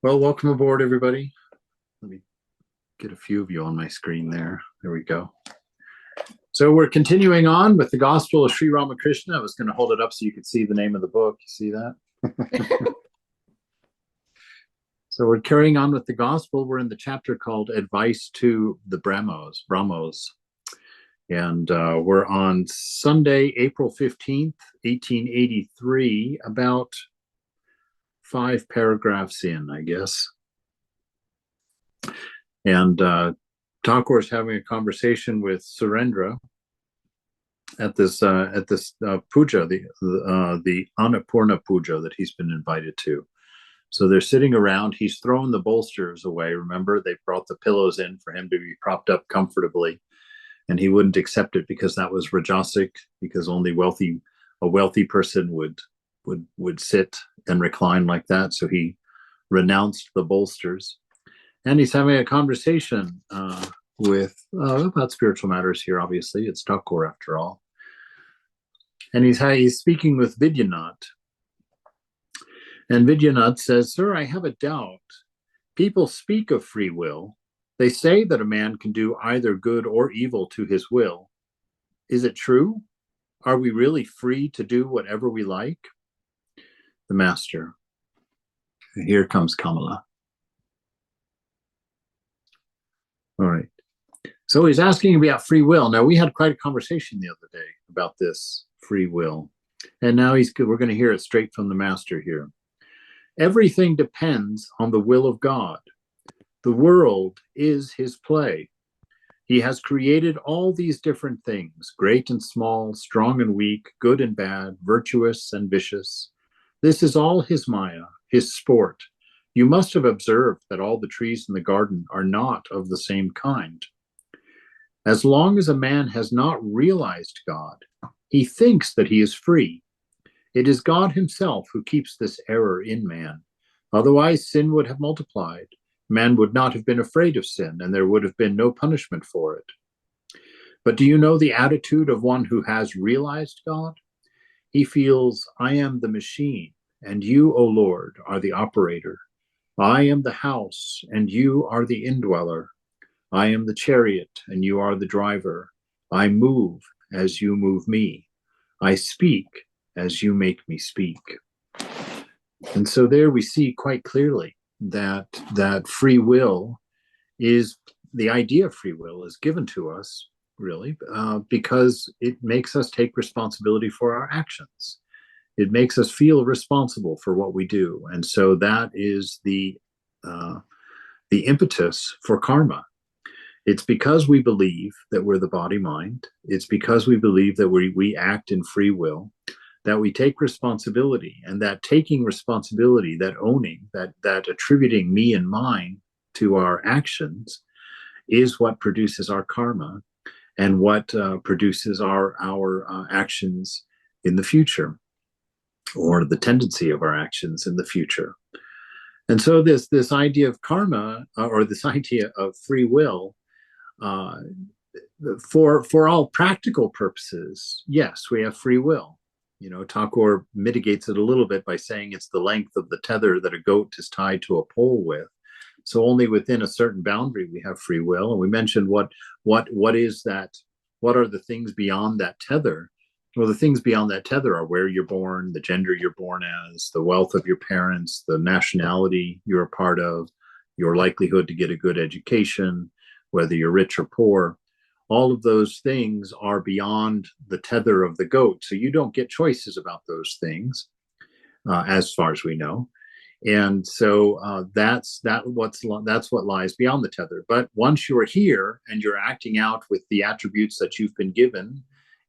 Well, welcome aboard, everybody. Let me get a few of you on my screen there. There we go. So we're continuing on with the Gospel of Sri Ramakrishna. I was going to hold it up so you could see the name of the book. You see that? So we're carrying on with the Gospel. We're in the chapter called Advice to the Brahmos. And we're on Sunday, April 15th, 1883, about 5 paragraphs in, I guess. And Thakur is having a conversation with Surendra at this puja, the Annapurna puja that he's been invited to. So they're sitting around. He's thrown the bolsters away. Remember, they brought the pillows in for him to be propped up comfortably, and he wouldn't accept it because that was rajasic. Because only a wealthy person would sit and recline like that. So he renounced the bolsters. And he's having a conversation with about spiritual matters here. Obviously, it's Thakur after all. And he's speaking with Vidyanath. And Vidyanath says, "Sir, I have a doubt. People speak of free will. They say that a man can do either good or evil to his will. Is it true? Are we really free to do whatever we like?" The master. Here comes Kamala. All right. So he's asking about free will. Now, we had quite a conversation the other day about this free will. And now we're going to hear it straight from the master here. Everything depends on the will of God. The world is his play. He has created all these different things, great and small, strong and weak, good and bad, virtuous and vicious. This is all his Maya, his sport. You must have observed that all the trees in the garden are not of the same kind. As long as a man has not realized God, he thinks that he is free. It is God himself who keeps this error in man. Otherwise, sin would have multiplied. Man would not have been afraid of sin, and there would have been no punishment for it. But do you know the attitude of one who has realized God? He feels, I am the machine, and you, O Lord, are the operator. I am the house, and you are the indweller. I am the chariot, and you are the driver. I move as you move me. I speak as you make me speak. And so there we see quite clearly that free will is the idea of free will is given to us really because it makes us take responsibility for our actions. It makes us feel responsible for what we do, and so that is the impetus for karma. It's because we believe that we're the body mind. It's because we believe that we act in free will, that we take responsibility, and that taking responsibility, that owning, that attributing me and mine to our actions is what produces our karma and what produces our actions in the future, or the tendency of our actions in the future. And so this idea of karma or this idea of free will, uh, for all practical purposes, yes, we have free will. You know, Thakur mitigates it a little bit by saying it's the length of the tether that a goat is tied to a pole with. So only within a certain boundary we have free will. And we mentioned what is that? What are the things beyond that tether? Well, the things beyond that tether are where you're born, the gender you're born as, the wealth of your parents, the nationality you're a part of, your likelihood to get a good education, whether you're rich or poor. All of those things are beyond the tether of the goat. So you don't get choices about those things, as far as we know. And so that's what lies beyond the tether. But once you're here and you're acting out with the attributes that you've been given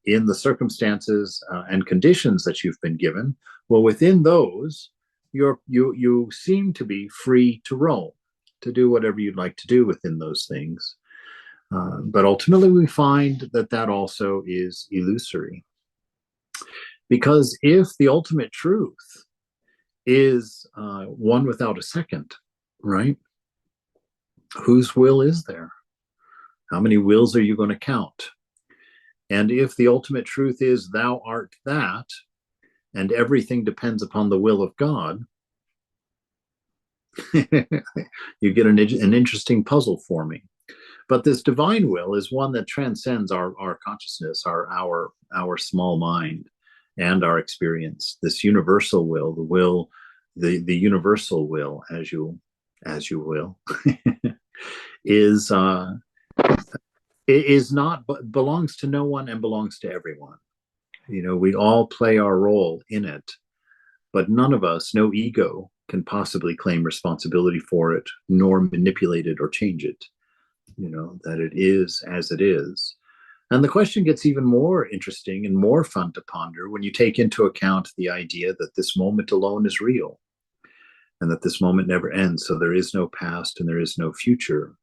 in the circumstances and conditions that you've been given, well, within those, you seem to be free to roam, to do whatever you'd like to do within those things. But ultimately, we find that also is illusory. Because if the ultimate truth is one without a second, right? Whose will is there? How many wills are you going to count? And if the ultimate truth is thou art that, and everything depends upon the will of God, You get an interesting puzzle forming. But this divine will is one that transcends our consciousness, our small mind, and our experience. This universal will, the universal will, as you will, is is not, but belongs to no one and belongs to everyone. You know, we all play our role in it, but none of us, no ego, can possibly claim responsibility for it, nor manipulate it or change it. You know, that it is as it is. And the question gets even more interesting and more fun to ponder when you take into account the idea that this moment alone is real and that this moment never ends. So there is no past and there is no future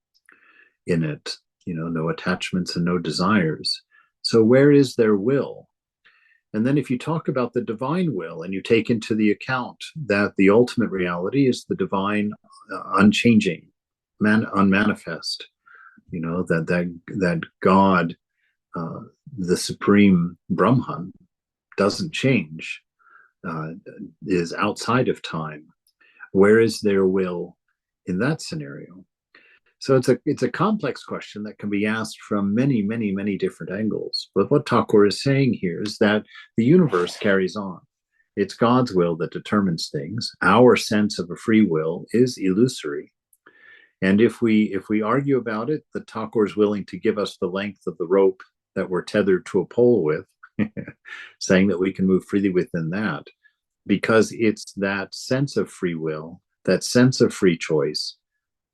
in it, you know, no attachments and no desires. So where is their will? And then if you talk about the divine will and you take into the account that the ultimate reality is the divine, unchanging, unmanifest, you know, that God, the supreme Brahman, doesn't change, is outside of time. Where is their will in that scenario? So it's a complex question that can be asked from many different angles. But what Thakur is saying here is that the universe carries on. It's God's will that determines things. Our sense of a free will is illusory. And if we argue about it, the Thakur is willing to give us the length of the rope that we're tethered to a pole with, saying that we can move freely within that, because it's that sense of free will, that sense of free choice,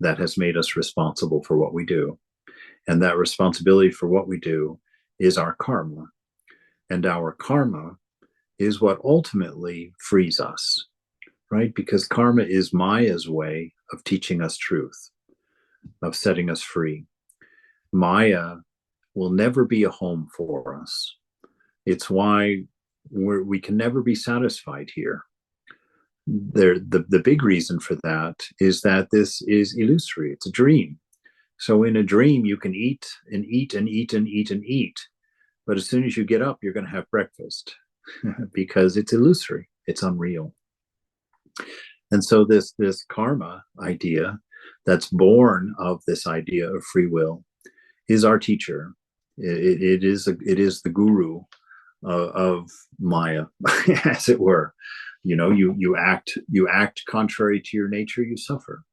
that has made us responsible for what we do. And that responsibility for what we do is our karma. And our karma is what ultimately frees us, right? Because karma is Maya's way of teaching us truth, of setting us free. Maya will never be a home for us. It's why we can never be satisfied here. The big reason for that is that this is illusory. It's a dream. So in a dream, you can eat and eat and eat and eat and eat. But as soon as you get up, you're going to have breakfast because it's illusory. It's unreal. And so this karma idea that's born of this idea of free will is our teacher. It is the guru of Maya, as it were. You know, you act contrary to your nature, you suffer.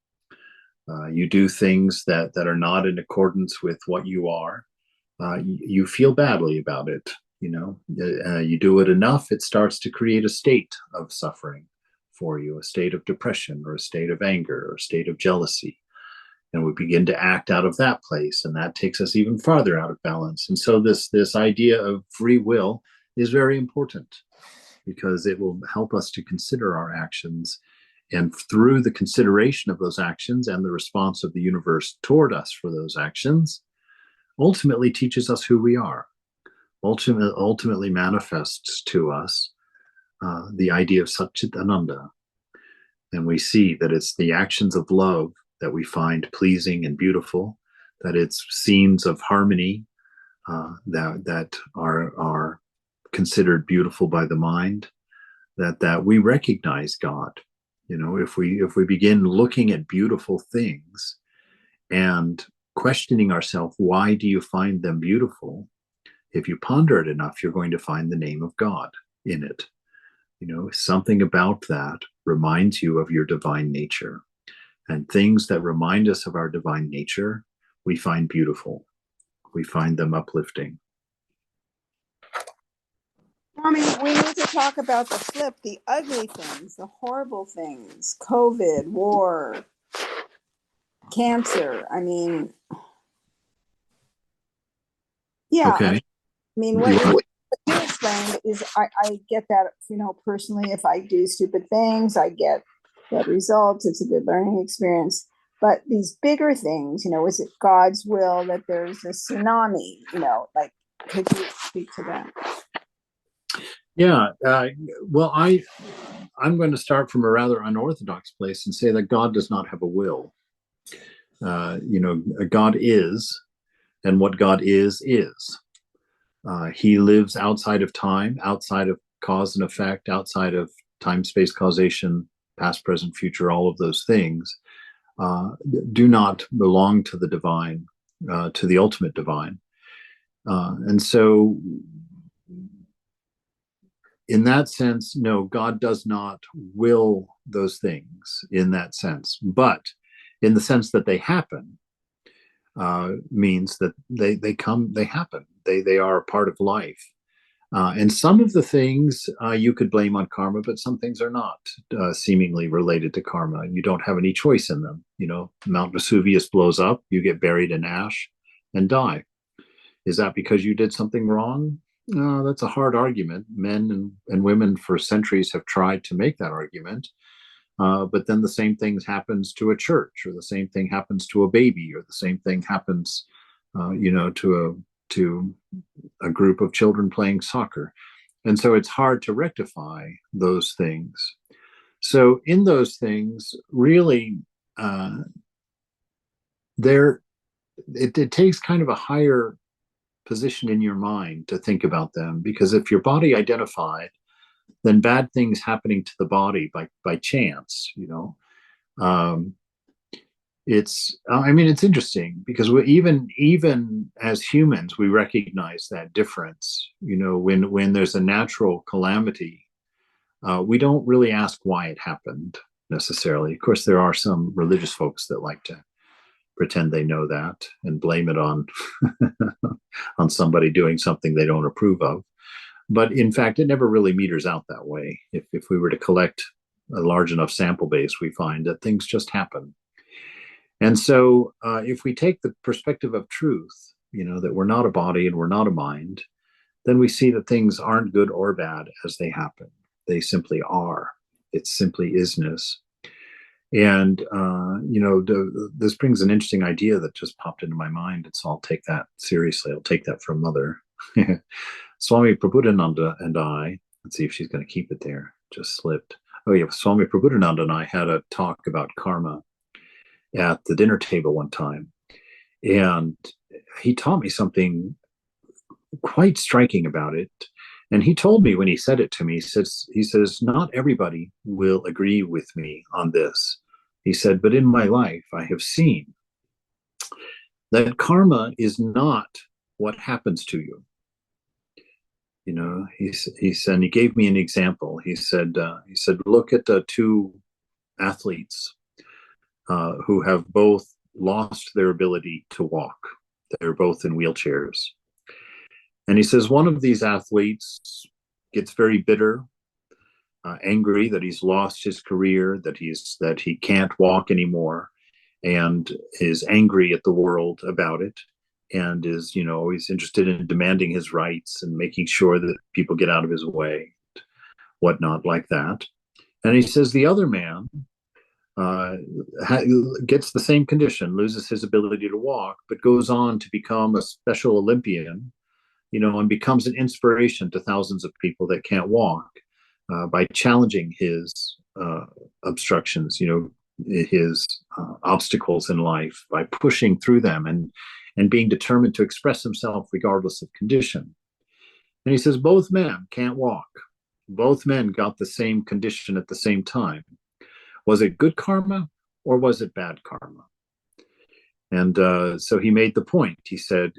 You do things that are not in accordance with what you are. You feel badly about it. You know, you do it enough, it starts to create a state of suffering for you, a state of depression or a state of anger or a state of jealousy. And we begin to act out of that place, and that takes us even farther out of balance. And so this idea of free will is very important, because it will help us to consider our actions. And through the consideration of those actions and the response of the universe toward us for those actions, ultimately teaches us who we are, ultimately manifests to us the idea of Satchit Ananda. And we see that it's the actions of love that we find pleasing and beautiful, that it's scenes of harmony that are considered beautiful by the mind, that we recognize God. You know, if we begin looking at beautiful things and questioning ourselves, why do you find them beautiful? If you ponder it enough, you're going to find the name of God in it. You know, something about that reminds you of your divine nature. And things that remind us of our divine nature, we find beautiful. We find them uplifting. I mean, we need to talk about the flip, the ugly things, the horrible things, COVID, war, cancer. I mean, yeah. Okay. I mean, what you explained is I get that, you know, personally, if I do stupid things, I get that results. It's a good learning experience. But these bigger things, you know, is it God's will that there's a tsunami, you know, like, could you speak to that? Yeah. Well, I'm going to start from a rather unorthodox place and say that God does not have a will. You know, God is, and what God is. He lives outside of time, outside of cause and effect, outside of time-space causation, past, present, future, all of those things, do not belong to the divine, to the ultimate divine. And so, in that sense, no, God does not will those things in that sense. But in the sense that they happen, means that they come, they happen. They are a part of life. And some of the things you could blame on karma, but some things are not seemingly related to karma. You don't have any choice in them. You know, Mount Vesuvius blows up, you get buried in ash and die. Is that because you did something wrong? That's a hard argument. Men and women for centuries have tried to make that argument. But then the same thing happens to a church, or the same thing happens to a baby, or the same thing happens, to a group of children playing soccer. And so it's hard to rectify those things. So in those things, really, it takes kind of a higher position in your mind to think about them, because if your body identified, then bad things happening to the body by chance, it's interesting, because even as humans, we recognize that difference. When there's a natural calamity, we don't really ask why it happened necessarily. Of course, there are some religious folks that like to pretend they know that and blame it on on somebody doing something they don't approve of. But in fact, it never really meters out that way. If we were to collect a large enough sample base, we find that things just happen. And so if we take the perspective of truth, that we're not a body and we're not a mind, then we see that things aren't good or bad as they happen. They simply are. It's simply isness. And, this brings an interesting idea that just popped into my mind. And so I'll take that seriously. I'll take that from Mother. Swami Prabhupada and I, let's see if she's going to keep it there. Just slipped. Oh, yeah. Swami Prabhupada and I had a talk about karma at the dinner table one time. And he taught me something quite striking about it. And he told me, when he said it to me, he says, not everybody will agree with me on this. He said, but in my life, I have seen that karma is not what happens to you. He said, he gave me an example. He said, look at the two athletes who have both lost their ability to walk. They're both in wheelchairs. And he says, one of these athletes gets very bitter, angry that he's lost his career, that he can't walk anymore, and is angry at the world about it, and is, always interested in demanding his rights and making sure that people get out of his way, whatnot like that. And he says the other man gets the same condition, loses his ability to walk, but goes on to become a special Olympian, and becomes an inspiration to thousands of people that can't walk by challenging his obstructions, his obstacles in life, by pushing through them and being determined to express himself regardless of condition. And he says both men can't walk. Both men got the same condition at the same time. Was it good karma or was it bad karma? And so he made the point. He said,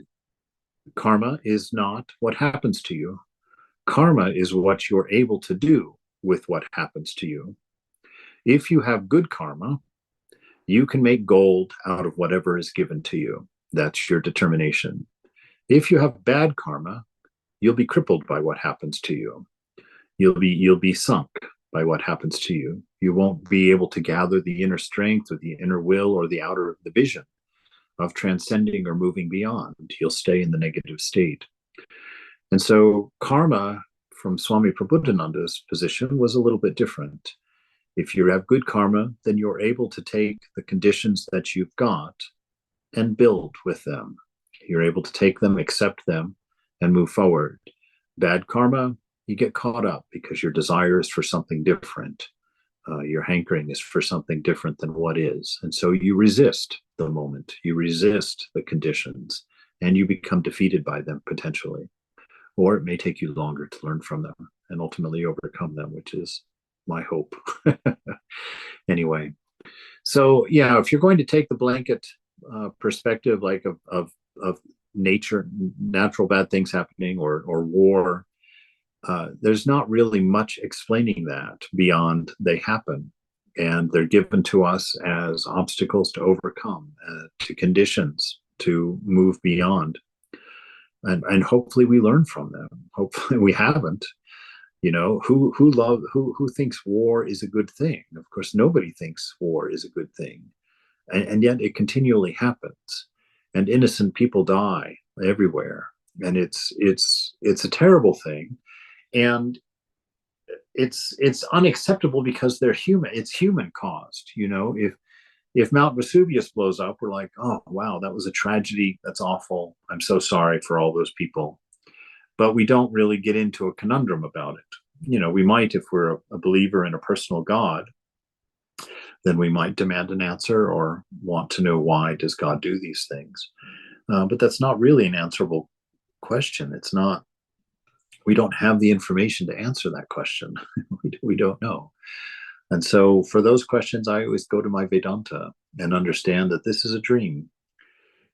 karma is not what happens to you. Karma is what you're able to do with what happens to you. If you have good karma, you can make gold out of whatever is given to you. That's your determination. If you have bad karma, you'll be crippled by what happens to you. You'll be sunk by what happens to you. You won't be able to gather the inner strength or the inner will or the vision of transcending or moving beyond. You'll stay in the negative state. And so karma, from Swami Prabhudananda's position, was a little bit different. If you have good karma, then you're able to take the conditions that you've got and build with them. You're able to take them, accept them, and move forward. Bad karma, you get caught up because your desire is for something different. Your hankering is for something different than what is. And so you resist the moment, you resist the conditions, and you become defeated by them potentially. Or it may take you longer to learn from them and ultimately overcome them, which is my hope. Anyway, so yeah, if you're going to take the blanket perspective, like of nature, natural bad things happening, or war, there's not really much explaining that beyond they happen, and they're given to us as obstacles to overcome, to conditions to move beyond, and hopefully we learn from them. Hopefully we haven't. Who thinks war is a good thing? Of course, nobody thinks war is a good thing, and yet it continually happens, and innocent people die everywhere, and it's a terrible thing, and it's unacceptable because they're human. It's human caused. If Mount Vesuvius blows up, we're like, oh wow, that was a tragedy. That's awful. I'm so sorry for all those people. But we don't really get into a conundrum about it. We might, if we're a believer in a personal God, then we might demand an answer or want to know, why does God do these things? But that's not really an answerable question. It's not. We don't have the information to answer that question. We don't know. And so for those questions, I always go to my Vedanta and understand that this is a dream,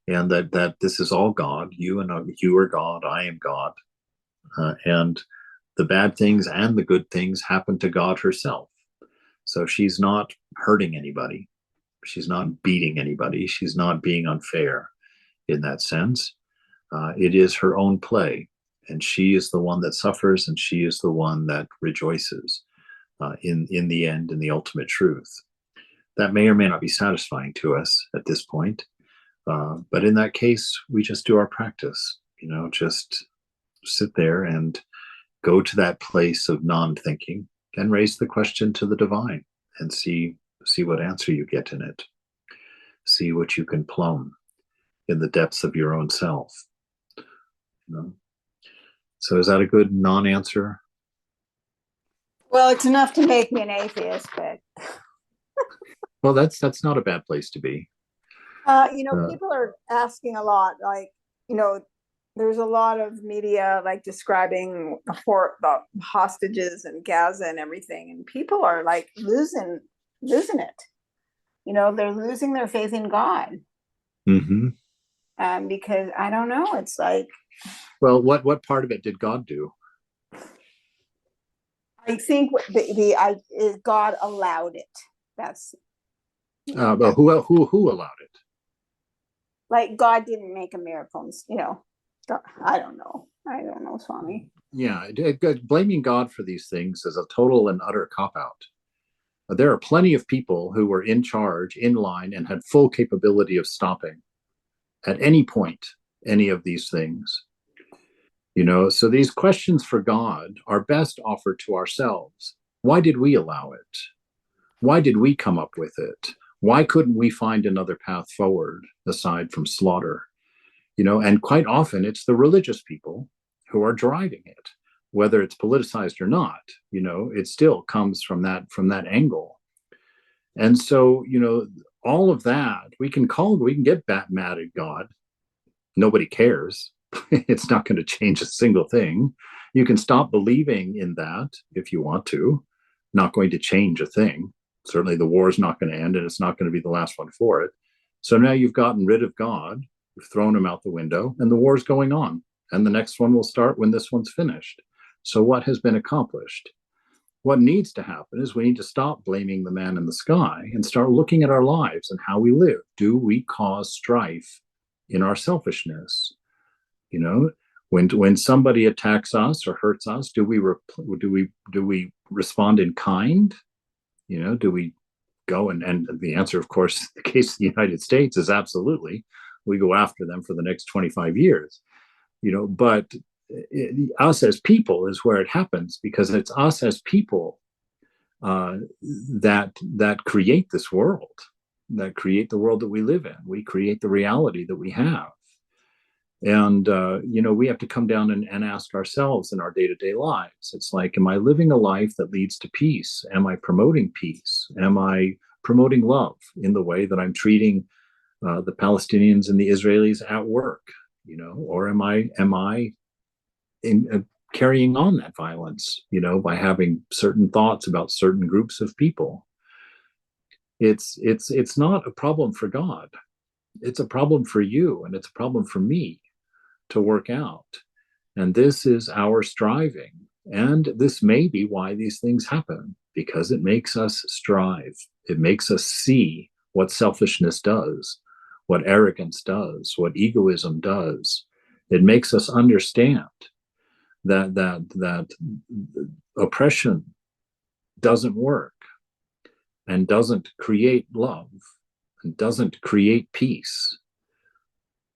and that this is all God. You are God. I am God. And the bad things and the good things happen to God herself. So she's not hurting anybody. She's not beating anybody. She's not being unfair in that sense. It is her own play. And she is the one that suffers, and she is the one that rejoices in the end, in the ultimate truth. That may or may not be satisfying to us at this point. But in that case, we just do our practice, just sit there and go to that place of non-thinking and raise the question to the divine, and see what answer you get in it. See what you can plumb in the depths of your own self. So is that a good non-answer? Well, it's enough to make me an atheist, but well, that's not a bad place to be. People are asking a lot, like, there's a lot of media like describing the hostages and Gaza and everything, and people are like losing it. They're losing their faith in God. Mm-hmm. Because I don't know, it's like, well, what part of it did God do? I think is God allowed it. That's but who allowed it? Like, God didn't make a miracle. I don't know, Swami. Yeah, blaming God for these things is a total and utter cop-out. There are plenty of people who were in charge, in line, and had full capability of stopping at any point any of these things. So these questions for God are best offered to ourselves. Why did we allow it? Why did we come up with it? Why couldn't we find another path forward aside from slaughter? And quite often it's the religious people who are driving it, whether it's politicized or not. It still comes from that angle. And so, all of that we can get mad at God. Nobody cares. It's not going to change a single thing. You can stop believing in that if you want to. Not going to change a thing. Certainly the war is not going to end, and it's not going to be the last one for it. So now you've gotten rid of God, you've thrown him out the window, and the war is going on. And the next one will start when this one's finished. So what has been accomplished? What needs to happen is we need to stop blaming the man in the sky and start looking at our lives and how we live. Do we cause strife in our selfishness? When somebody attacks us or hurts us, do we respond in kind? Do we go and the answer, of course, the case of the United States is absolutely. We go after them for the next 25 years. But us as people is where it happens, because it's us as people that create this world, that create the world that we live in. We create the reality that we have. And, we have to come down and ask ourselves in our day-to-day lives. It's like, am I living a life that leads to peace? Am I promoting peace? Am I promoting love in the way that I'm treating the Palestinians and the Israelis at work? Or am I carrying on that violence, by having certain thoughts about certain groups of people. It's not a problem for God. It's a problem for you, and it's a problem for me to work out. And this is our striving. And this may be why these things happen, because it makes us strive. It makes us see what selfishness does, what arrogance does, what egoism does. It makes us understand that oppression doesn't work and doesn't create love and doesn't create peace.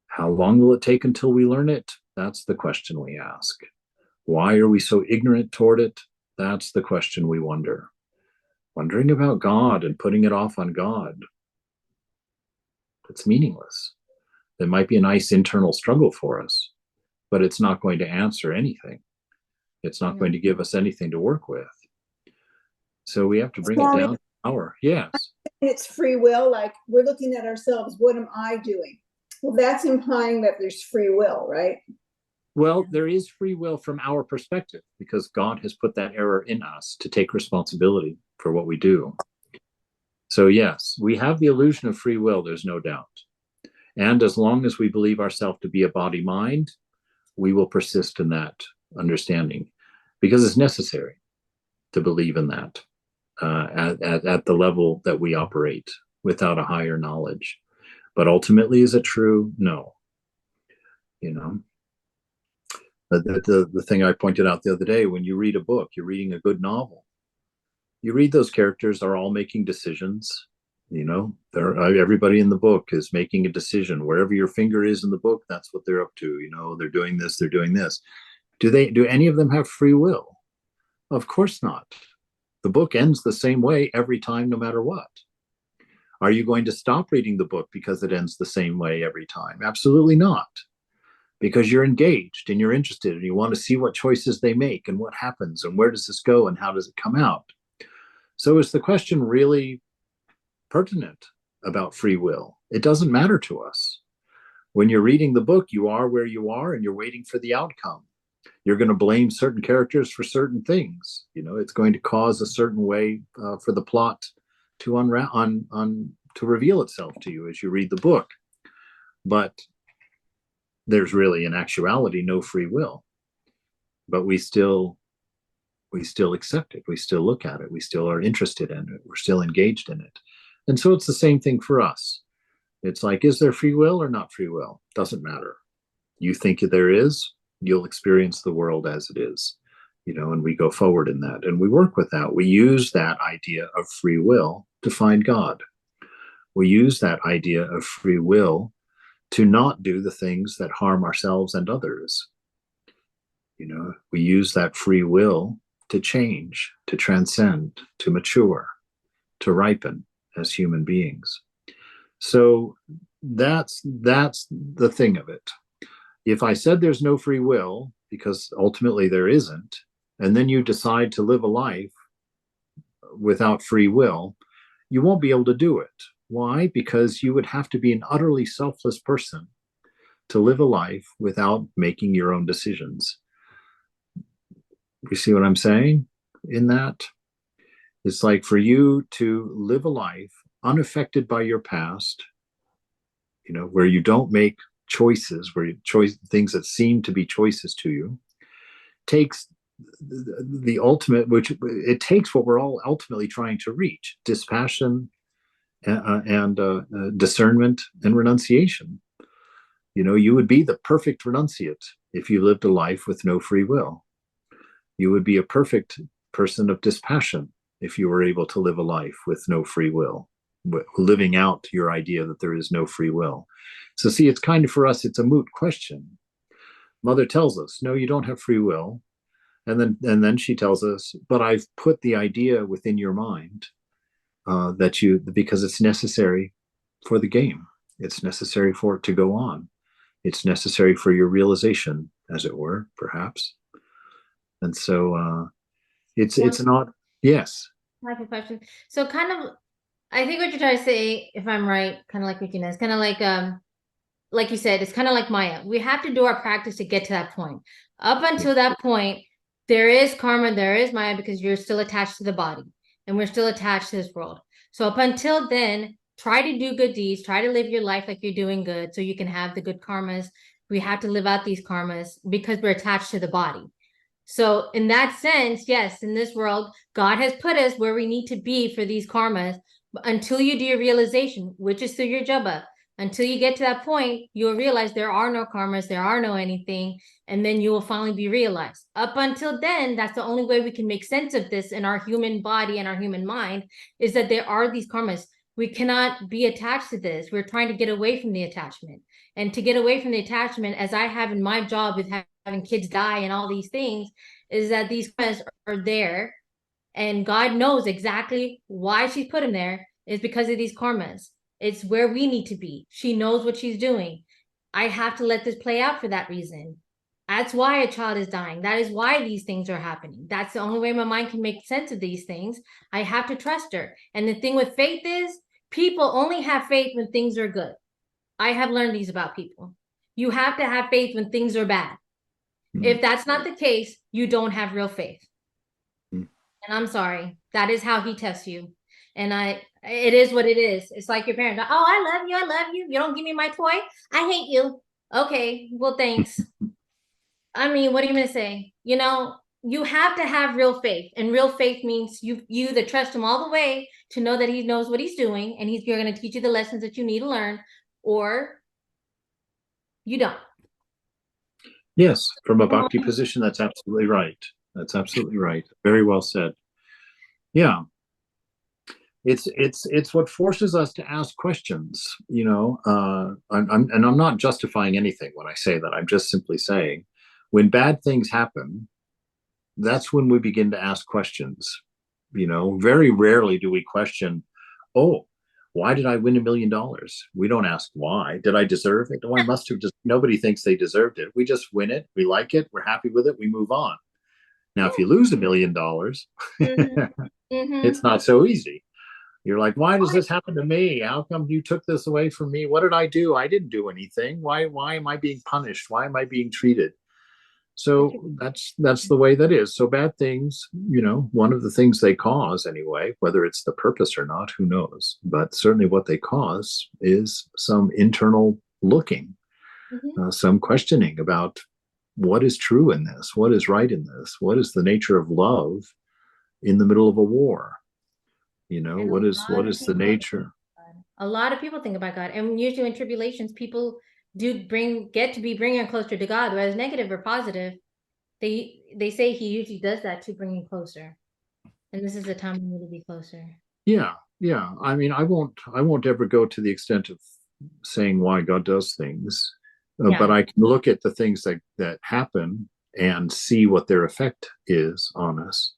How long will it take until we learn it? That's the question we ask. Why are we so ignorant toward it? That's the question we wonder. Wondering about God and putting it off on God, it's meaningless. It might be a nice internal struggle for us, but it's not going to answer anything. It's not going to give us anything to work with. So we have to bring it down to our, yes. It's free will, like we're looking at ourselves, what am I doing? Well, that's implying that there's free will, right? Well, there is free will from our perspective, because God has put that error in us to take responsibility for what we do. So yes, we have the illusion of free will, there's no doubt. And as long as we believe ourselves to be a body mind, we will persist in that understanding, because it's necessary to believe in that at the level that we operate without a higher knowledge. But ultimately, is it true? No. The thing I pointed out the other day, when you read a book, you're reading a good novel. You read those characters are all making decisions. Everybody in the book is making a decision. Wherever your finger is in the book, that's what they're up to. They're doing this, they're doing this. Do any of them have free will? Of course not. The book ends the same way every time, no matter what. Are you going to stop reading the book because it ends the same way every time? Absolutely not. Because you're engaged and you're interested and you want to see what choices they make and what happens and where does this go and how does it come out. So is the question really pertinent about free will? It doesn't matter to us. When you're reading the book, you are where you are and you're waiting for the outcome. You're going to blame certain characters for certain things. It's going to cause a certain way for the plot to to reveal itself to you as you read the book. But there's really, in actuality, no free will. But we still accept it. We still look at it. We still are interested in it. We're still engaged in it. And so it's the same thing for us. It's like, is there free will or not free will? Doesn't matter. You think there is, you'll experience the world as it is, and we go forward in that. And we work with that. We use that idea of free will to find God. We use that idea of free will to not do the things that harm ourselves and others. We use that free will to change, to transcend, to mature, to ripen as human beings. So that's the thing of it. If I said there's no free will, because ultimately there isn't, and then you decide to live a life without free will, you won't be able to do it. Why? Because you would have to be an utterly selfless person to live a life without making your own decisions. You see what I'm saying in that? It's like for you to live a life unaffected by your past, where you don't make choices, where things that seem to be choices to you, takes the ultimate, which it takes what we're all ultimately trying to reach: dispassion and discernment and renunciation. You would be the perfect renunciate if you lived a life with no free will. You would be a perfect person of dispassion if you were able to live a life with no free will, living out your idea that there is no free will. So see, it's kind of, for us, it's a moot question. Mother tells us, no, you don't have free will. And then she tells us, but I've put the idea within your mind because it's necessary for the game. It's necessary for it to go on. It's necessary for your realization, as it were, perhaps. And so it's an odd, yes. I have a question. So kind of, I think what you're trying to say, if I'm right, kind of like what you know, it's kind of like you said, it's kind of like Maya. We have to do our practice to get to that point. Up until that point, there is karma, there is Maya, because you're still attached to the body and we're still attached to this world. So up until then, try to do good deeds, try to live your life like you're doing good so you can have the good karmas. We have to live out these karmas because we're attached to the body. So in that sense, yes, in this world, God has put us where we need to be for these karmas. But until you do your realization, which is through your japa, until you get to that point, you'll realize there are no karmas, there are no anything, and then you will finally be realized. Up until then, that's the only way we can make sense of this in our human body and our human mind, is that there are these karmas. We cannot be attached to this. We're trying to get away from the attachment. And to get away from the attachment, as I have in my job with having kids die and all these things, is that these karmas are there and God knows exactly why she's put him there is because of these karmas. It's where we need to be. She knows what she's doing. I have to let this play out for that reason. That's why a child is dying. That is why these things are happening. That's the only way my mind can make sense of these things. I have to trust her. And the thing with faith is people only have faith when things are good. I have learned these about people. You have to have faith when things are bad. If that's not the case, you don't have real faith. And I'm sorry, that is how he tests you. And it is what it is. It's like your parents. Oh, I love you. I love you. You don't give me my toy. I hate you. Okay, well, thanks. I mean, what are you going to say? You know, you have to have real faith. And real faith means you either trust him all the way to know that he knows what he's doing and you're going to teach you the lessons that you need to learn, or you don't. Yes, from a bhakti position, that's absolutely right. That's absolutely right. Very well said. Yeah. It's what forces us to ask questions, you know. I'm not justifying anything when I say that. I'm just simply saying when bad things happen, that's when we begin to ask questions. You know, very rarely do we question, oh, why did I win $1 million? We don't ask why. Did I deserve it? Oh, I must have just, nobody thinks they deserved it. We just win it. We like it. We're happy with it. We move on. Now, if you lose $1 million, it's not so easy. You're like, why does this happen to me? How come you took this away from me? What did I do? I didn't do anything. Why am I being punished? Why am I being treated? So that's the way that is. So bad things, you know, one of the things they cause anyway, whether it's the purpose or not, who knows? But certainly what they cause is some internal looking, some questioning about what is true in this, what is right in this, what is the nature of love in the middle of a war. You know, what is the nature? A lot of people think about God, and usually in tribulations, people do get to be bringing closer to God, whether it's negative or positive. They say he usually does that to bring you closer, and this is the time we need to be closer. Yeah, yeah. I mean, I won't ever go to the extent of saying why God does things, but I can look at the things that happen and see what their effect is on us.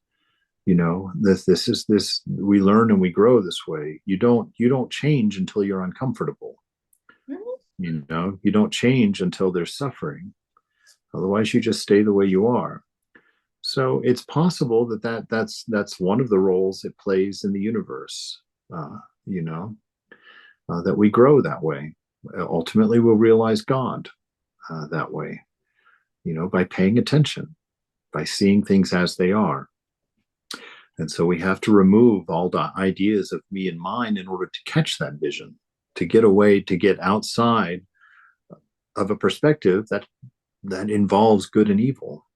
You know, this we learn and we grow this way. You don't change until you're uncomfortable. You know, you don't change until there's suffering. Otherwise you just stay the way you are. So it's possible that's one of the roles it plays in the universe. You know, that we grow that way. Ultimately we'll realize God that way, you know, by paying attention, by seeing things as they are. And so we have to remove all the ideas of me and mine in order to catch that vision, to get away, to get outside of a perspective that involves good and evil.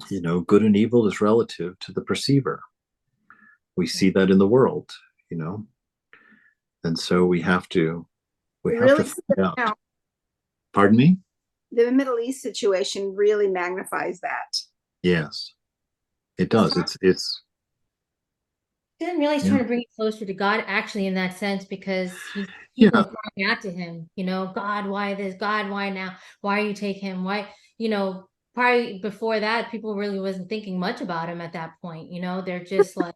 You know, good and evil is relative to the perceiver. We see that in the world, you know, and so we have to find out. Pardon me? The Middle East situation really magnifies that. Yes, it does. It's Then really he's trying to bring you closer to God, actually, in that sense, because people crying out to him, you know, God, why this? God, why now? Why you take him? Why, you know, probably before that, people really wasn't thinking much about him at that point. You know, they're just like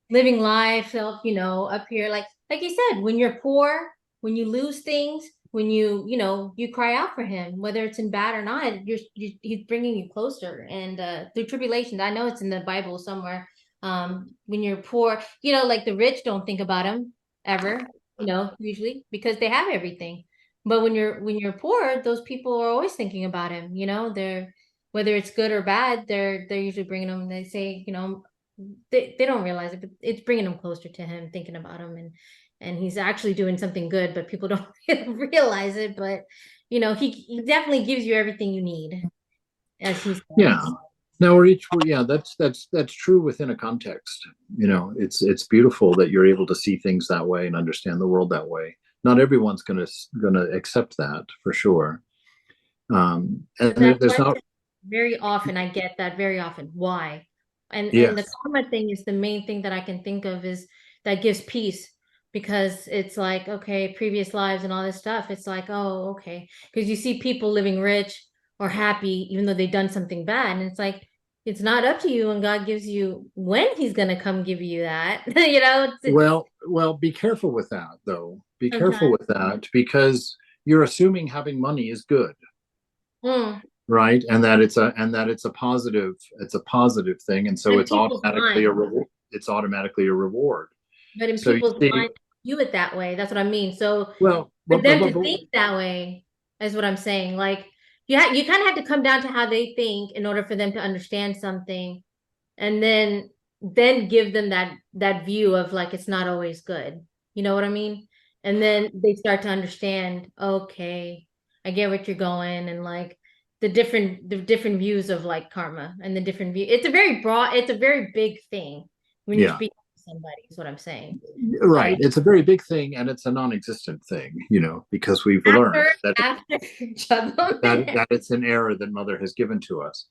living life, you know, up here, like you said, when you're poor, when you lose things, when you know, you cry out for him, whether it's in bad or not. He's bringing you closer, and through tribulations. I know it's in the Bible somewhere. When you're poor, you know, like the rich don't think about him ever, you know, usually because they have everything. But when you're poor, those people are always thinking about him, you know, whether it's good or bad, they're usually bringing them. They say, they don't realize it, but it's bringing them closer to him, thinking about him, and he's actually doing something good, but people don't realize it. But he definitely gives you everything you need, as he says. Yeah. Now we're each, yeah, that's true within a context. It's beautiful that you're able to see things that way and understand the world that way. Not everyone's gonna accept that for sure. And there's not very often. I get that very often. Why? And the yes. karma thing is the main thing that I can think of is that gives peace, because it's like, okay, previous lives and all this stuff. It's like, oh, okay, because you see people living rich or happy even though they've done something bad, and it's like, it's not up to you, and God gives you when He's gonna come give you that. Well, be careful with that though. Be careful with that, because you're assuming having money is good. Mm. Right, and that it's a positive thing, and so it's automatically a reward. It's automatically a reward. But in So people's mind, view it that way. That's what I mean. So well, for them to think that way is what I'm saying. Like you kind of have to come down to how they think in order for them to understand something, and then give them that view of like, it's not always good. You know what I mean? And then they start to understand, okay, I get what you're going, and like the different views of like karma and the different view. It's a very big thing when you speak to somebody, is what I'm saying. Right. It's a very big thing, and it's a non-existent thing, because we've learned that it's an error that Mother has given to us.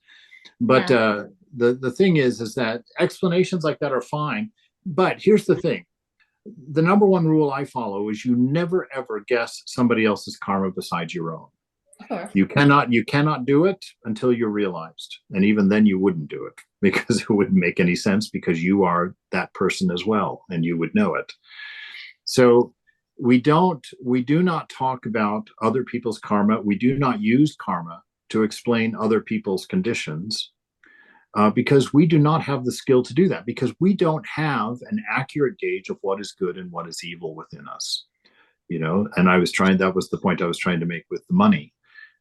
But the thing is that explanations like that are fine. But here's the thing. The number one rule I follow is you never ever guess somebody else's karma besides your own. You cannot do it until you're realized. And even then you wouldn't do it, because it wouldn't make any sense, because you are that person as well, and you would know it. So we do not talk about other people's karma. We do not use karma to explain other people's conditions, because we do not have the skill to do that, because we don't have an accurate gauge of what is good and what is evil within us. And that was the point I was trying to make with the money.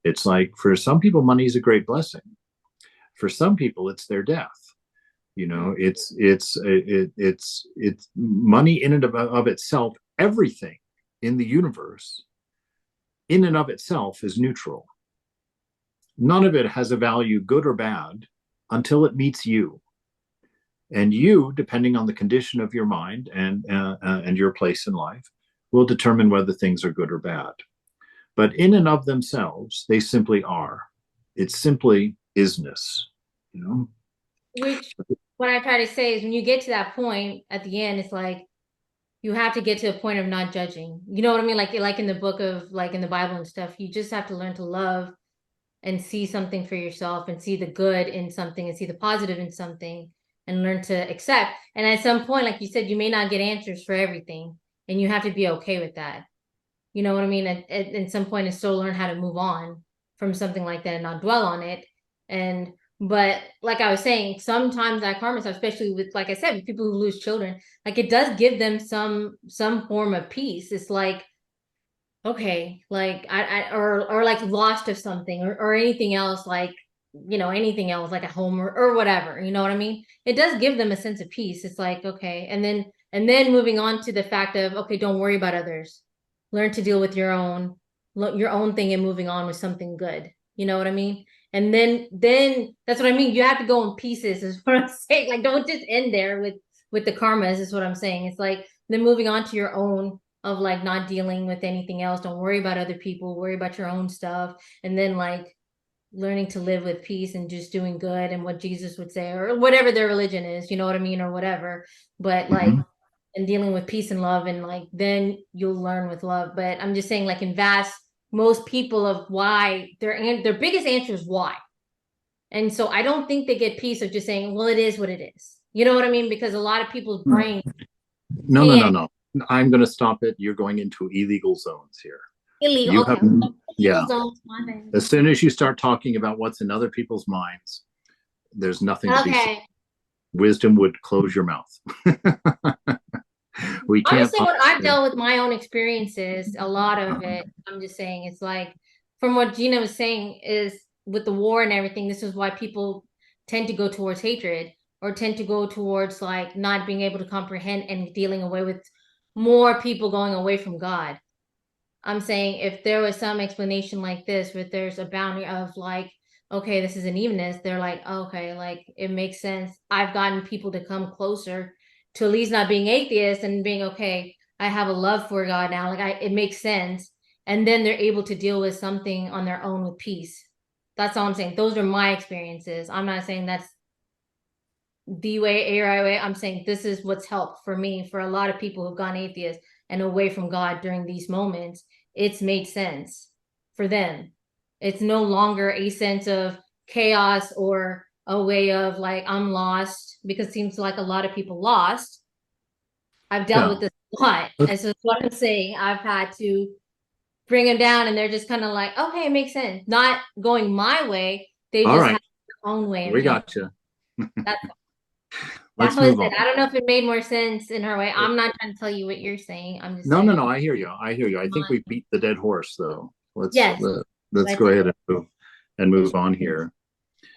It's like, for some people, money is a great blessing. For some people, it's their death. It's money in and of itself. Everything in the universe, in and of itself, is neutral. None of it has a value, good or bad, until it meets you. And you, depending on the condition of your mind and your place in life, will determine whether things are good or bad. But in and of themselves, they simply are. It's simply isness, Which, what I try to say is, when you get to that point at the end, it's like you have to get to a point of not judging. You know what I mean? Like in the book of, like in the Bible and stuff, you just have to learn to love and see something for yourself, and see the good in something, and see the positive in something, and learn to accept. And at some point, like you said, you may not get answers for everything, and you have to be okay with that. You know what I mean? At some point, it's still learn how to move on from something like that and not dwell on it. But like I was saying, sometimes that karma stuff, especially with, like I said, with people who lose children, like it does give them some form of peace. It's like, okay, like or like lost of something, or anything else, like anything else, like a home or whatever. You know what I mean? It does give them a sense of peace. It's like, okay, and then moving on to the fact of, okay, don't worry about others. Learn to deal with your own thing, and moving on with something good. You know what I mean? And then that's what I mean. You have to go in pieces, is what I'm saying. Like, don't just end there with the karmas, is what I'm saying. It's like, then moving on to your own, of like not dealing with anything else. Don't worry about other people, worry about your own stuff. And then like learning to live with peace and just doing good, and what Jesus would say, or whatever their religion is, you know what I mean, or whatever. But like, and dealing with peace and love, and like then you'll learn with love. But I'm just saying, like in vast, most people, of why their biggest answer is why. And so I don't think they get peace of just saying, well, it is what it is. You know what I mean? Because a lot of people's brain. No. I'm going to stop it. You're going into illegal zones here. Illegal. Okay. Yeah. As soon as you start talking about what's in other people's minds, there's nothing to be said. Wisdom would close your mouth. We can't. Honestly, what I've dealt with my own experiences, a lot of it, I'm just saying, it's like, from what Gina was saying, is with the war and everything, this is why people tend to go towards hatred or tend to go towards like not being able to comprehend and dealing away with more people going away from God. I'm saying if there was some explanation like this, where there's a boundary of like, okay, this is an evenness, they're like, okay, like it makes sense. I've gotten people to come closer to at least not being atheist and being okay, I have a love for God now. Like it makes sense. And then they're able to deal with something on their own with peace. That's all I'm saying. Those are my experiences. I'm not saying that's the way, a right way. I'm saying this is what's helped for me, for a lot of people who've gone atheist and away from God during these moments. It's made sense for them. It's no longer a sense of chaos or a way of like, I'm lost, because it seems like a lot of people lost. I've dealt with this a lot. And so that's what I'm saying. I've had to bring them down and they're just kind of like, okay, it makes sense. Not going my way. They All just right. have their own way. We got you. That's Let's that was move it. on. I don't know if it made more sense in her way. I'm not trying to tell you what you're saying. I'm just No, saying. no, no. I hear you. I hear you. I think we beat the dead horse, though. Yes. Let's go ahead and move on here.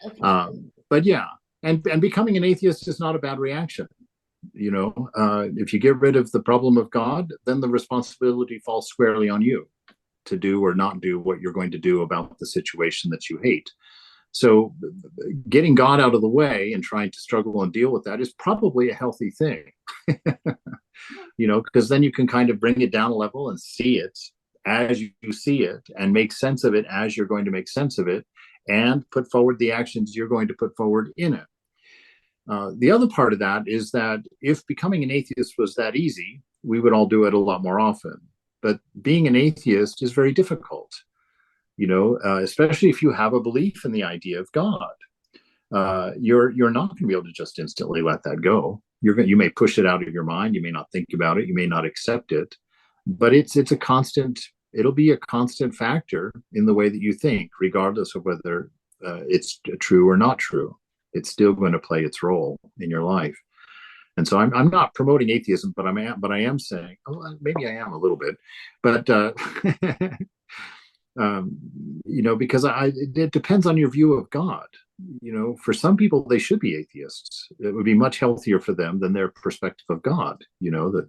Okay. But yeah, and becoming an atheist is not a bad reaction. You know, if you get rid of the problem of God, then the responsibility falls squarely on you to do or not do what you're going to do about the situation that you hate. So getting God out of the way and trying to struggle and deal with that is probably a healthy thing. You know, because then you can kind of bring it down a level and see it as you see it and make sense of it as you're going to make sense of it and put forward the actions you're going to put forward in it. The other part of that is that if becoming an atheist was that easy, we would all do it a lot more often. But being an atheist is very difficult, you know, especially if you have a belief in the idea of God. You're not going to be able to just instantly let that go. You may push it out of your mind. You may not think about it. You may not accept it, but it's a constant. It'll be a constant factor in the way that you think, regardless of whether it's true or not true. It's still going to play its role in your life. And so I'm not promoting atheism, but I am saying, oh, maybe I am a little bit, but um, you know, because it depends on your view of God. You know, for some people, they should be atheists. It would be much healthier for them than their perspective of God. You know, that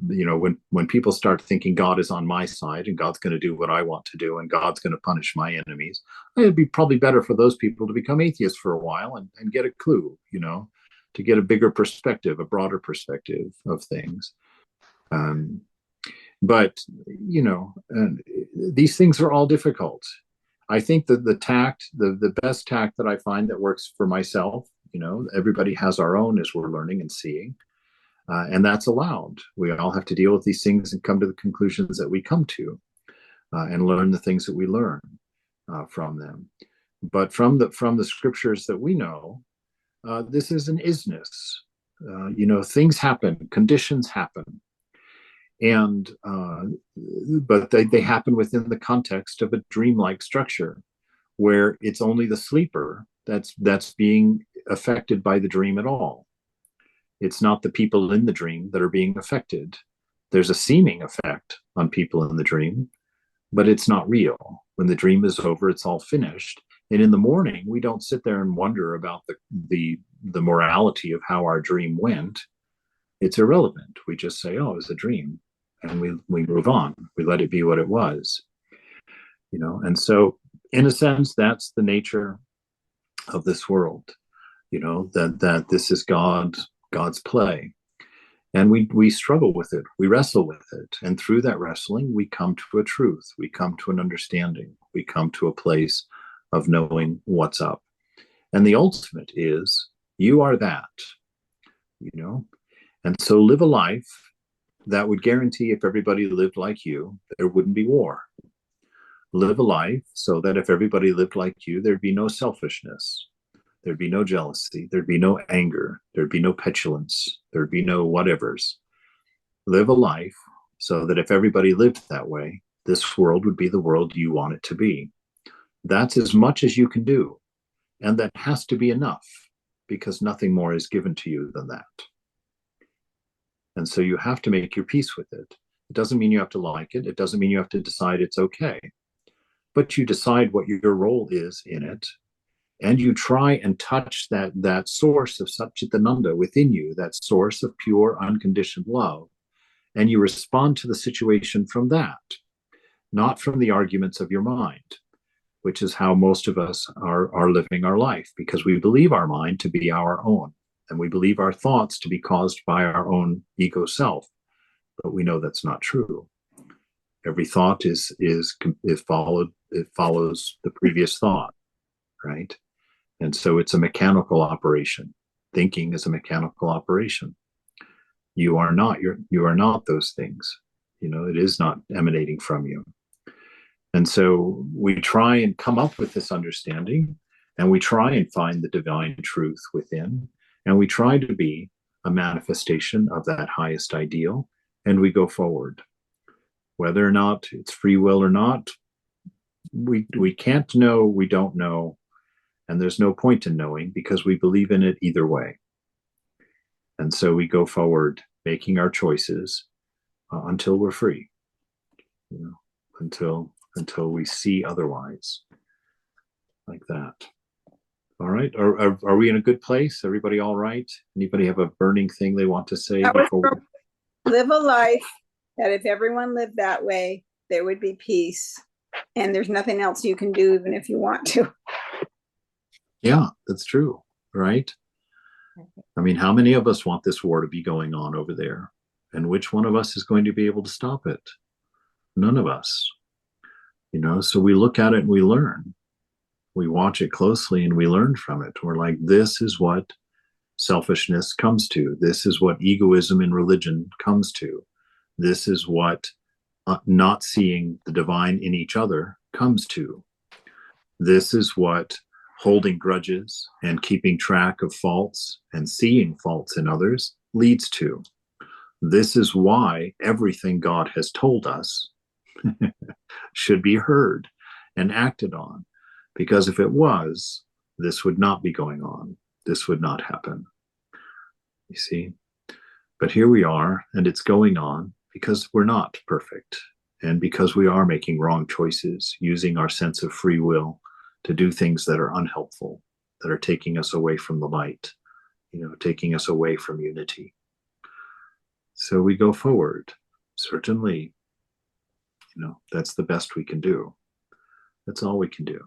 you know, when people start thinking God is on my side and God's going to do what I want to do and God's going to punish my enemies, it'd be probably better for those people to become atheists for a while and get a clue, you know, to get a bigger perspective, a broader perspective of things. But you know, these things are all difficult. I think that the best tact that I find that works for myself, you know, everybody has our own as we're learning and seeing. And that's allowed. We all have to deal with these things and come to the conclusions that we come to, and learn the things that we learn from them. But from the scriptures that we know, this is an isness. You know, things happen, conditions happen, and but they happen within the context of a dreamlike structure, where it's only the sleeper that's being affected by the dream at all. It's not the people in the dream that are being affected. There's a seeming effect on people in the dream, but it's not real. When the dream is over, it's all finished. And in the morning, we don't sit there and wonder about the morality of how our dream went. It's irrelevant. We just say, "Oh, it was a dream," and we move on. We let it be what it was, you know. And so, in a sense, that's the nature of this world. You know, that this is God's play, and we struggle with it, we wrestle with it, and through that wrestling we come to a truth, we come to an understanding, we come to a place of knowing what's up. And the ultimate is you are that, you know. And so live a life that would guarantee if everybody lived like you, there wouldn't be war. Live a life so that if everybody lived like you, there'd be no selfishness. There'd be no jealousy. There'd be no anger. There'd be no petulance. There'd be no whatevers. Live a life so that if everybody lived that way, this world would be the world you want it to be. That's as much as you can do. And that has to be enough, because nothing more is given to you than that. And so you have to make your peace with it. It doesn't mean you have to like it. It doesn't mean you have to decide it's okay. but you decide what your role is in it, and you try and touch that source of Satchitananda within you, that source of pure unconditioned love, and you respond to the situation from that, not from the arguments of your mind, which is how most of us are living our life, because we believe our mind to be our own, and we believe our thoughts to be caused by our own ego self, but we know that's not true. Every thought is followed, it follows the previous thought, right? And so it's a mechanical operation. Thinking is a mechanical operation. You are not those things. It is not emanating from you. And so we try and come up with this understanding, and we try and find the divine truth within, and we try to be a manifestation of that highest ideal, and we go forward. Whether or not it's free will or not, we can't know, we don't know, and there's no point in knowing, because we believe in it either way. And so we go forward making our choices until we're free, until we see otherwise, like that. All right. Are we in a good place? Everybody all right? Anybody have a burning thing they want to say before? Live a life that if everyone lived that way, there would be peace. And there's nothing else you can do, even if you want to. Yeah, that's true. Right. I mean, how many of us want this war to be going on over there? And which one of us is going to be able to stop it? None of us. So we look at it and we learn. We watch it closely and we learn from it. We're like, this is what selfishness comes to. This is what egoism in religion comes to. This is what not seeing the divine in each other comes to. This is what holding grudges and keeping track of faults and seeing faults in others leads to. This is why everything God has told us should be heard and acted on. Because if it was, this would not be going on. This would not happen. You see? But here we are, and it's going on because we're not perfect. And because we are making wrong choices, using our sense of free will to do things that are unhelpful, that are taking us away from the light, taking us away from unity. So we go forward. Certainly, that's the best we can do. That's all we can do.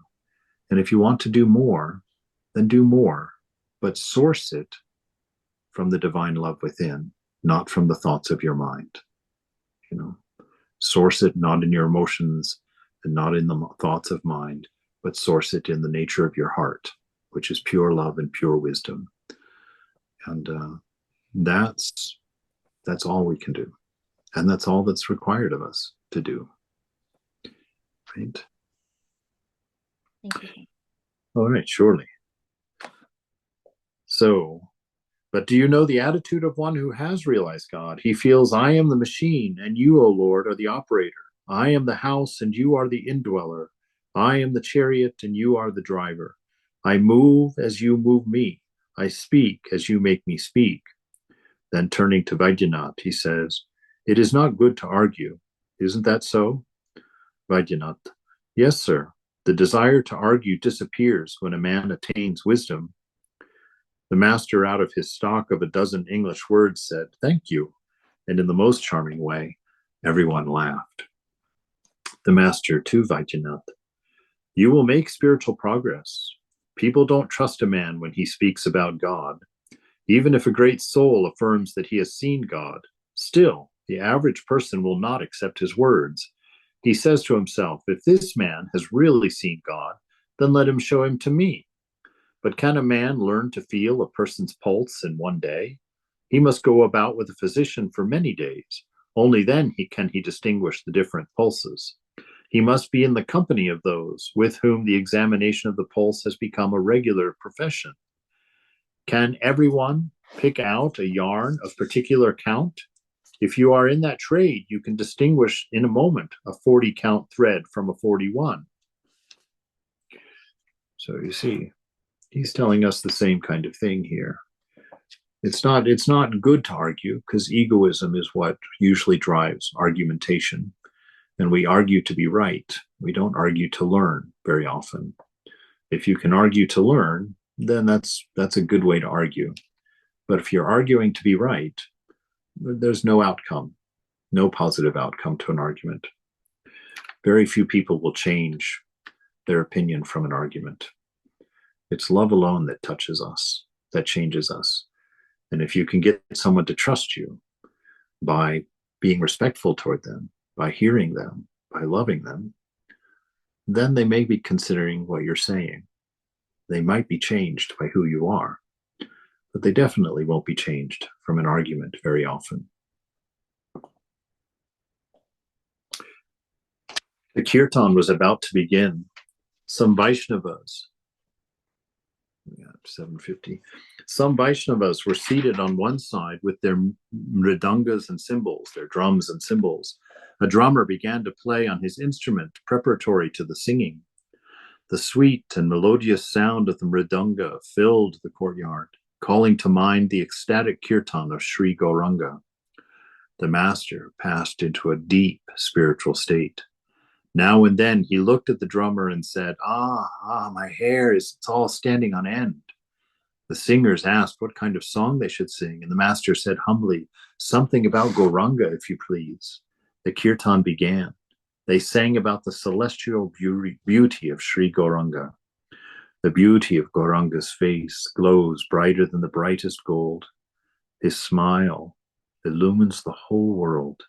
And if you want to do more, then do more, but source it from the divine love within, not from the thoughts of your mind. Source it not in your emotions and not in the thoughts of mind, but source it in the nature of your heart, which is pure love and pure wisdom. And that's all we can do. And that's all that's required of us to do. Right? Thank you. All right, surely. So, but do you know the attitude of one who has realized God? He feels, I am the machine, and you, O Lord, are the operator. I am the house, and you are the indweller. I am the chariot, and you are the driver. I move as you move me. I speak as you make me speak. Then turning to Vaidyanath, he says, it is not good to argue. Isn't that so? Vaidyanath, yes, sir. The desire to argue disappears when a man attains wisdom. The master, out of his stock of a dozen English words, said, thank you. And in the most charming way, everyone laughed. The master to Vaidyanath, you will make spiritual progress. People don't trust a man when he speaks about God. Even if a great soul affirms that he has seen God, still, the average person will not accept his words. He says to himself, if this man has really seen God, then let him show him to me. But can a man learn to feel a person's pulse in one day? He must go about with a physician for many days. Only then can he distinguish the different pulses. He must be in the company of those with whom the examination of the pulse has become a regular profession. Can everyone pick out a yarn of particular count? If you are in that trade, you can distinguish in a moment a 40 count thread from a 41. So you see, he's telling us the same kind of thing here. It's not good to argue, because egoism is what usually drives argumentation. And we argue to be right. We don't argue to learn very often. If you can argue to learn, then that's a good way to argue. But if you're arguing to be right, there's no outcome, no positive outcome to an argument. Very few people will change their opinion from an argument. It's love alone that touches us, that changes us. And if you can get someone to trust you by being respectful toward them, by hearing them, by loving them, then they may be considering what you're saying. They might be changed by who you are, but they definitely won't be changed from an argument very often. The kirtan was about to begin. Some Vaishnavas, 750, some Vaishnavas were seated on one side with their mridangas and cymbals, their drums and cymbals. A drummer began to play on his instrument preparatory to the singing. The sweet and melodious sound of the mridanga filled the courtyard, calling to mind the ecstatic kirtan of Sri Gauranga. The master passed into a deep spiritual state. Now and then he looked at the drummer and said, my hair it's all standing on end. The singers asked what kind of song they should sing, and the master said humbly, something about Gauranga, if you please. The kirtan began. They sang about the celestial beauty of Sri Gauranga. The beauty of Gauranga's face glows brighter than the brightest gold. His smile illumines the whole world.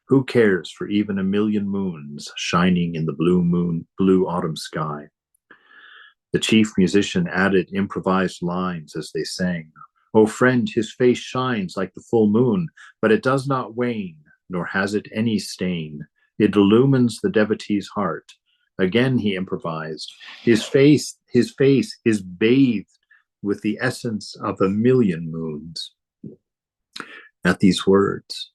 Who cares for even a million moons shining in the blue autumn sky? The chief musician added improvised lines as they sang. Oh friend, his face shines like the full moon, but it does not wane, nor has it any stain. It illumines the devotee's heart. Again he improvised. His face is bathed with the essence of a million moons. At these words,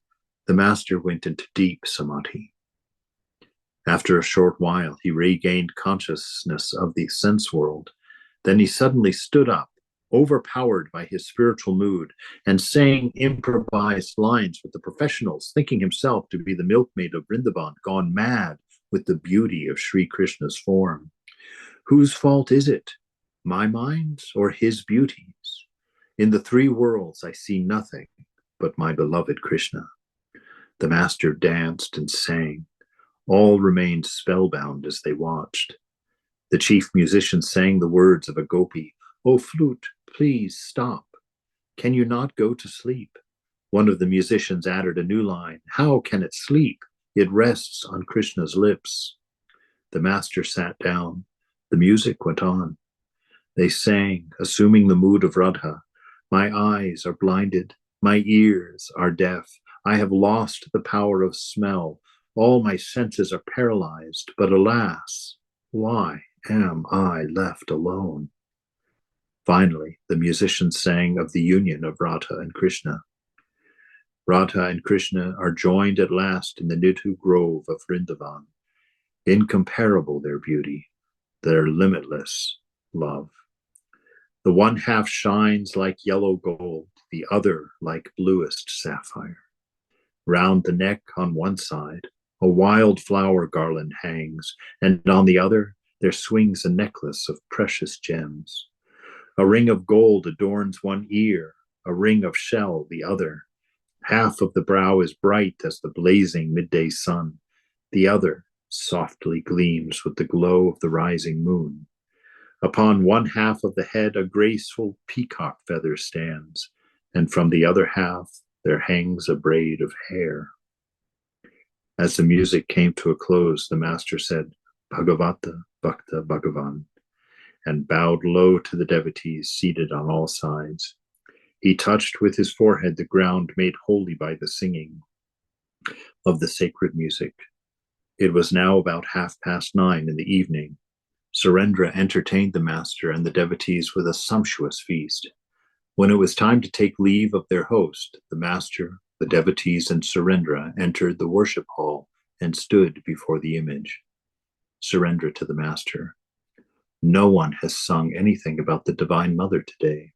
the master went into deep samadhi. After a short while, he regained consciousness of the sense world. Then he suddenly stood up, overpowered by his spiritual mood, and sang improvised lines with the professionals, thinking himself to be the milkmaid of Vrindavan, gone mad with the beauty of Sri Krishna's form. Whose fault is it, my mind's or his beauty's? In the three worlds I see nothing but my beloved Krishna. The master danced and sang. All remained spellbound as they watched. The chief musician sang the words of a gopi. Oh, flute, please stop. Can you not go to sleep? One of the musicians added a new line. How can it sleep? It rests on Krishna's lips. The master sat down. The music went on. They sang, assuming the mood of Radha. My eyes are blinded. My ears are deaf. I have lost the power of smell. All my senses are paralyzed. But alas, why am I left alone? Finally, the musicians sang of the union of Radha and Krishna. Radha and Krishna are joined at last in the Nidhu Grove of Vrindavan. Incomparable their beauty, their limitless love. The one half shines like yellow gold, the other like bluest sapphire. Round the neck on one side, a wildflower garland hangs, and on the other there swings a necklace of precious gems. A ring of gold adorns one ear, a ring of shell the other. Half of the brow is bright as the blazing midday sun. The other softly gleams with the glow of the rising moon. Upon one half of the head a graceful peacock feather stands, and from the other half there hangs a braid of hair. As the music came to a close, the master said, Bhagavata Bhakta Bhagavan, and bowed low to the devotees seated on all sides. He touched with his forehead the ground made holy by the singing of the sacred music. It was now about 9:30 in the evening. Surendra entertained the master and the devotees with a sumptuous feast. When it was time to take leave of their host, the master, the devotees, and Surendra entered the worship hall and stood before the image. Surendra to the master, no one has sung anything about the Divine Mother today.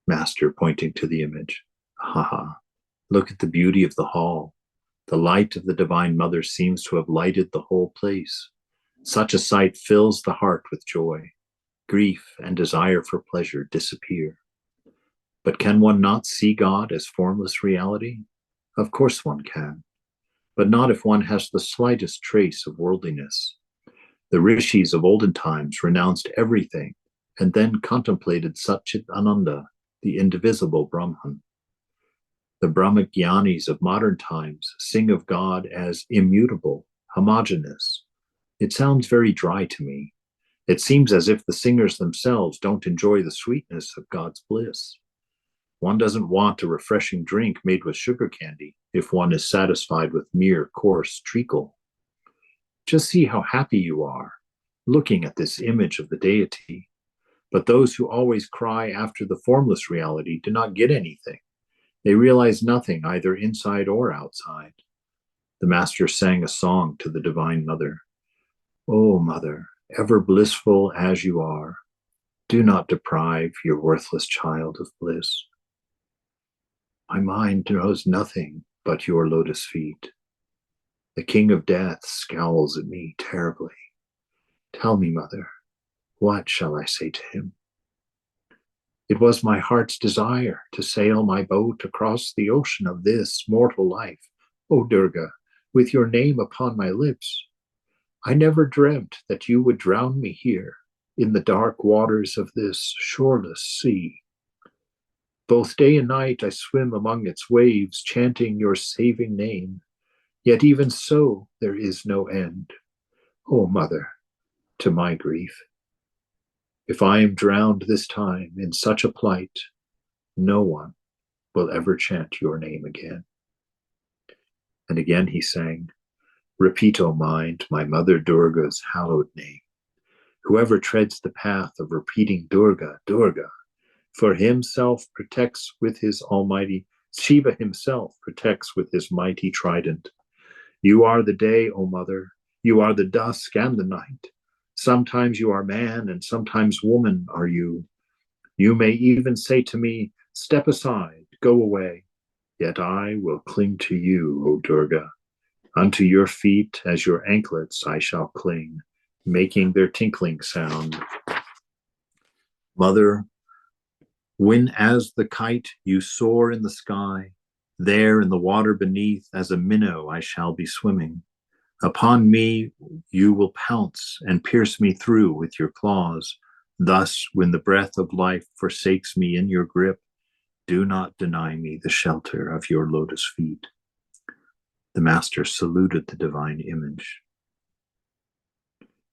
Master pointing to the image, look at the beauty of the hall. The light of the Divine Mother seems to have lighted the whole place. Such a sight fills the heart with joy. Grief and desire for pleasure disappear. But can one not see God as formless reality? Of course one can, but not if one has the slightest trace of worldliness. The rishis of olden times renounced everything and then contemplated Satchit Ananda, the indivisible Brahman. The Brahmagyanis of modern times sing of God as immutable, homogeneous. It sounds very dry to me. It seems as if the singers themselves don't enjoy the sweetness of God's bliss. One doesn't want a refreshing drink made with sugar candy if one is satisfied with mere coarse treacle. Just see how happy you are, looking at this image of the deity. But those who always cry after the formless reality do not get anything. They realize nothing either inside or outside. The Master sang a song to the Divine Mother. "O Mother, ever blissful as you are, do not deprive your worthless child of bliss. My mind knows nothing but your lotus feet. The King of Death scowls at me terribly. Tell me, Mother, what shall I say to him? It was my heart's desire to sail my boat across the ocean of this mortal life, O Durga, with your name upon my lips. I never dreamt that you would drown me here in the dark waters of this shoreless sea. Both day and night I swim among its waves, chanting your saving name. Yet even so, there is no end, O Mother, to my grief. If I am drowned this time in such a plight, no one will ever chant your name again." And again he sang, "Repeat, O mind, my Mother Durga's hallowed name. Whoever treads the path of repeating Durga, Durga, for himself protects with his almighty, Shiva himself protects with his mighty trident. You are the day, O Mother, you are the dusk and the night. Sometimes you are man and sometimes woman are you. You may even say to me, step aside, go away. Yet I will cling to you, O Durga. Unto your feet as your anklets I shall cling, making their tinkling sound. Mother, when as the kite you soar in the sky, there in the water beneath as a minnow I shall be swimming. Upon me you will pounce and pierce me through with your claws. Thus, when the breath of life forsakes me in your grip, do not deny me the shelter of your lotus feet." The Master saluted the divine image.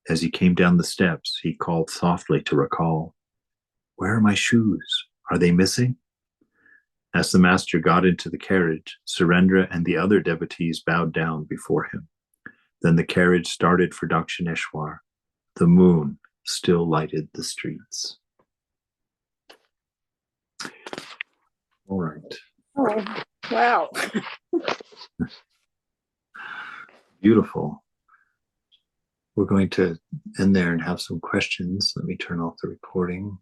As he came down the steps, he called softly to recall, "Where are my shoes? Are they missing?" As the Master got into the carriage, Surendra and the other devotees bowed down before him. Then the carriage started for Dakshineshwar. The moon still lighted the streets. All right. Oh, wow. Beautiful. We're going to end there and have some questions. Let me turn off the recording.